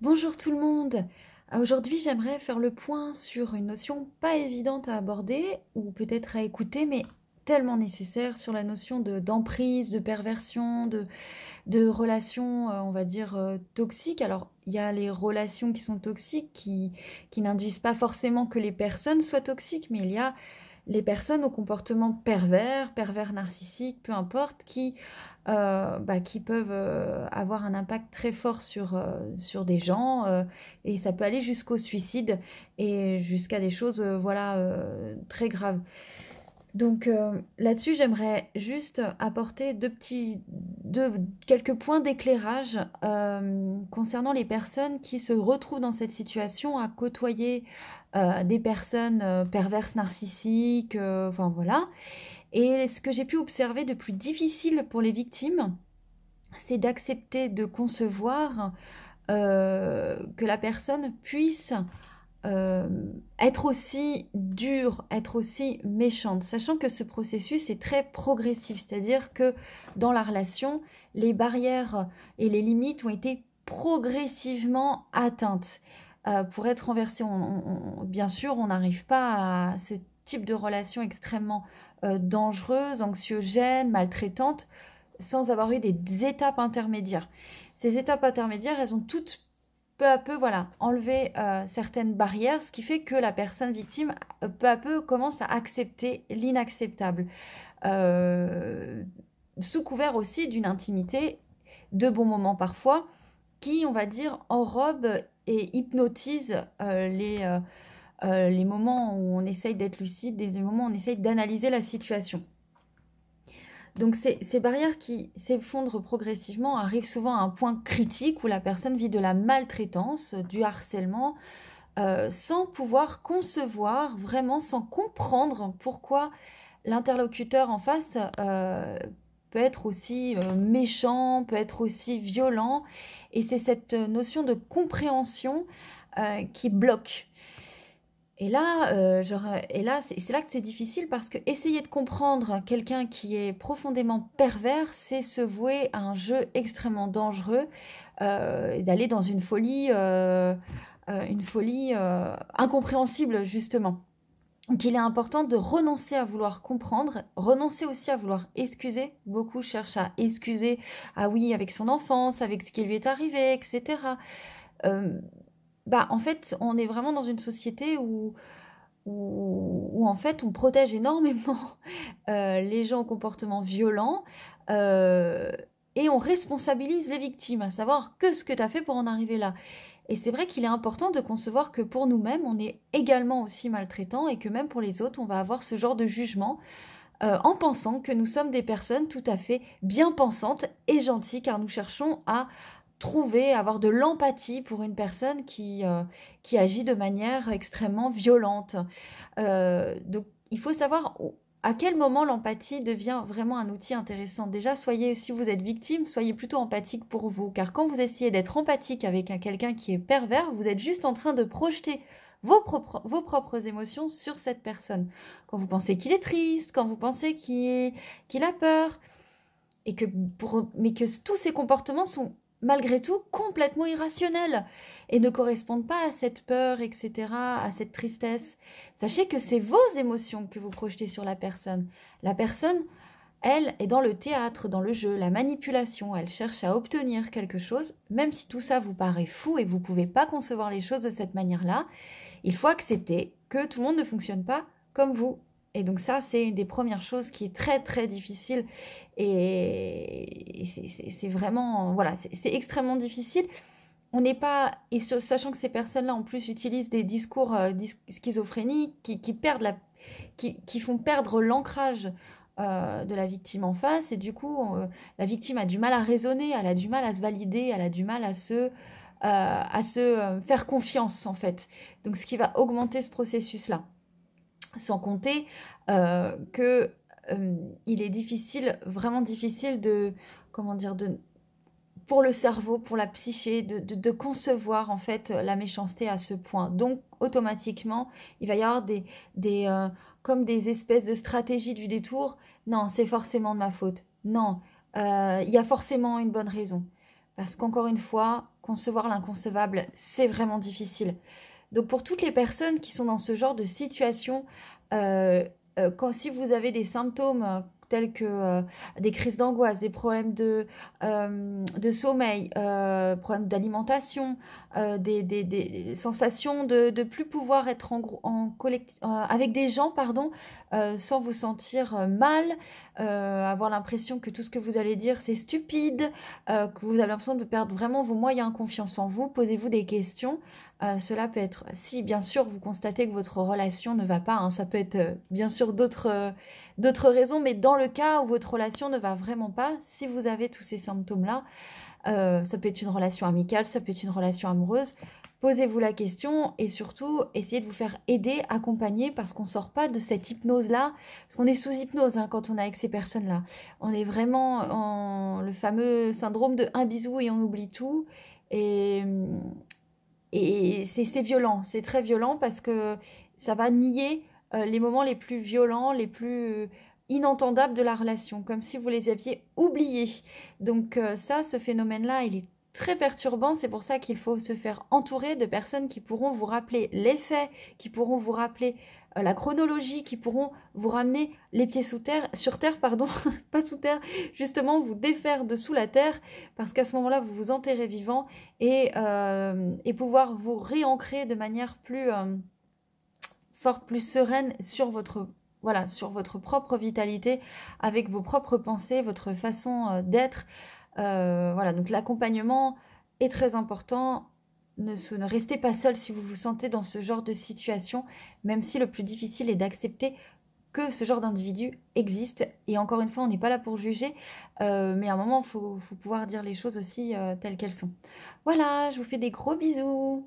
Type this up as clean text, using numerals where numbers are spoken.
Bonjour tout le monde. Aujourd'hui, j'aimerais faire le point sur une notion pas évidente à aborder ou peut-être à écouter, mais tellement nécessaire sur la notion d'emprise, de perversion, de relations, on va dire, toxiques. Alors, il y a les relations qui sont toxiques, qui n'induisent pas forcément que les personnes soient toxiques, mais il y a les personnes au comportement pervers, pervers narcissiques, peu importe, qui peuvent avoir un impact très fort sur des gens, et ça peut aller jusqu'au suicide et jusqu'à des choses voilà, très graves. Donc là-dessus, j'aimerais juste apporter quelques points d'éclairage concernant les personnes qui se retrouvent dans cette situation à côtoyer des personnes perverses narcissiques, enfin voilà. Et ce que j'ai pu observer de plus difficile pour les victimes, c'est d'accepter de concevoir que la personne puisse euh, être aussi dure, être aussi méchante, sachant que ce processus est très progressif, c'est-à-dire que dans la relation, les barrières et les limites ont été progressivement atteintes. Pour être renversé, bien sûr, on n'arrive pas à ce type de relation extrêmement dangereuse, anxiogène, maltraitante, sans avoir eu des étapes intermédiaires. Ces étapes intermédiaires, elles ont toutes peu à peu, voilà, enlevé certaines barrières, ce qui fait que la personne victime, peu à peu, commence à accepter l'inacceptable. Euh, Sous couvert aussi d'une intimité, de bons moments parfois, qui, on va dire, enrobe et hypnotise les moments où on essaye d'être lucide, les moments où on essaye d'analyser la situation. Donc ces barrières qui s'effondrent progressivement arrivent souvent à un point critique où la personne vit de la maltraitance, du harcèlement, sans pouvoir concevoir, vraiment sans comprendre pourquoi l'interlocuteur en face peut être aussi méchant, peut être aussi violent. Et c'est cette notion de compréhension qui bloque. Et là, c'est là que c'est difficile parce que essayer de comprendre quelqu'un qui est profondément pervers, c'est se vouer à un jeu extrêmement dangereux, et d'aller dans une folie incompréhensible justement. Donc il est important de renoncer à vouloir comprendre, renoncer aussi à vouloir excuser. Beaucoup cherchent à excuser, ah oui, avec son enfance, avec ce qui lui est arrivé, etc. Euh, En fait, on est vraiment dans une société où en fait on protège énormément les gens au comportement violent, euh, et on responsabilise les victimes, à savoir que ce que tu as fait pour en arriver là. Et c'est vrai qu'il est important de concevoir que pour nous-mêmes, on est également aussi maltraitant et que même pour les autres, on va avoir ce genre de jugement en pensant que nous sommes des personnes tout à fait bien pensantes et gentilles, car nous cherchons à trouver, avoir de l'empathie pour une personne qui agit de manière extrêmement violente. Donc, il faut savoir à quel moment l'empathie devient vraiment un outil intéressant. Déjà, soyez, si vous êtes victime, soyez plutôt empathique pour vous, car quand vous essayez d'être empathique avec quelqu'un qui est pervers, vous êtes juste en train de projeter vos propres émotions sur cette personne. Quand vous pensez qu'il est triste, quand vous pensez qu'il a peur, mais que tous ces comportements sont malgré tout complètement irrationnels et ne correspondent pas à cette peur, etc., à cette tristesse. Sachez que c'est vos émotions que vous projetez sur la personne. La personne, elle, est dans le théâtre, dans le jeu, la manipulation. Elle cherche à obtenir quelque chose, même si tout ça vous paraît fou et que vous ne pouvez pas concevoir les choses de cette manière-là. Il faut accepter que tout le monde ne fonctionne pas comme vous. Et donc ça, c'est une des premières choses qui est très très difficile. Et c'est vraiment, voilà, c'est extrêmement difficile. On n'est pas, et sachant que ces personnes-là en plus utilisent des discours schizophréniques qui font perdre l'ancrage de la victime en face. Et du coup, la victime a du mal à raisonner, elle a du mal à se valider, elle a du mal à se faire confiance en fait. Donc ce qui va augmenter ce processus-là. Sans compter que il est difficile, vraiment difficile comment dire, pour le cerveau, pour la psyché, de concevoir en fait la méchanceté à ce point. Donc automatiquement, il va y avoir comme des espèces de stratégies du détour. Non, c'est forcément de ma faute. Non, il y a forcément une bonne raison. Parce qu'encore une fois, concevoir l'inconcevable, c'est vraiment difficile. Donc pour toutes les personnes qui sont dans ce genre de situation, si vous avez des symptômes tels que des crises d'angoisse, des problèmes de sommeil, problèmes d'alimentation, des sensations de plus pouvoir être avec des gens, pardon, sans vous sentir mal, avoir l'impression que tout ce que vous allez dire c'est stupide, que vous avez l'impression de perdre vraiment vos moyens, confiance en vous, posez-vous des questions. Cela peut être, si bien sûr vous constatez que votre relation ne va pas, hein, ça peut être bien sûr d'autres raisons, mais dans le cas où votre relation ne va vraiment pas, si vous avez tous ces symptômes-là, ça peut être une relation amicale, ça peut être une relation amoureuse, posez-vous la question et surtout essayez de vous faire aider, accompagner, parce qu'on ne sort pas de cette hypnose-là, parce qu'on est sous hypnose hein, quand on est avec ces personnes-là. On est vraiment en le fameux syndrome de un bisou et on oublie tout. Et c'est violent, c'est très violent parce que ça va nier les moments les plus violents, les plus inentendables de la relation, comme si vous les aviez oubliés. Donc ça, ce phénomène-là, il est très perturbant. C'est pour ça qu'il faut se faire entourer de personnes qui pourront vous rappeler les faits, qui pourront vous rappeler la chronologie, qui pourront vous ramener les pieds sur terre, pardon, pas sous terre, justement vous défaire de sous la terre, parce qu'à ce moment-là, vous vous enterrez vivant et pouvoir vous réancrer de manière plus forte, plus sereine sur sur votre propre vitalité, avec vos propres pensées, votre façon d'être. Voilà, donc l'accompagnement est très important. Ne restez pas seul si vous vous sentez dans ce genre de situation, même si le plus difficile est d'accepter que ce genre d'individu existe. Et encore une fois, on n'est pas là pour juger, mais à un moment, il faut pouvoir dire les choses aussi telles qu'elles sont. Voilà, je vous fais des gros bisous.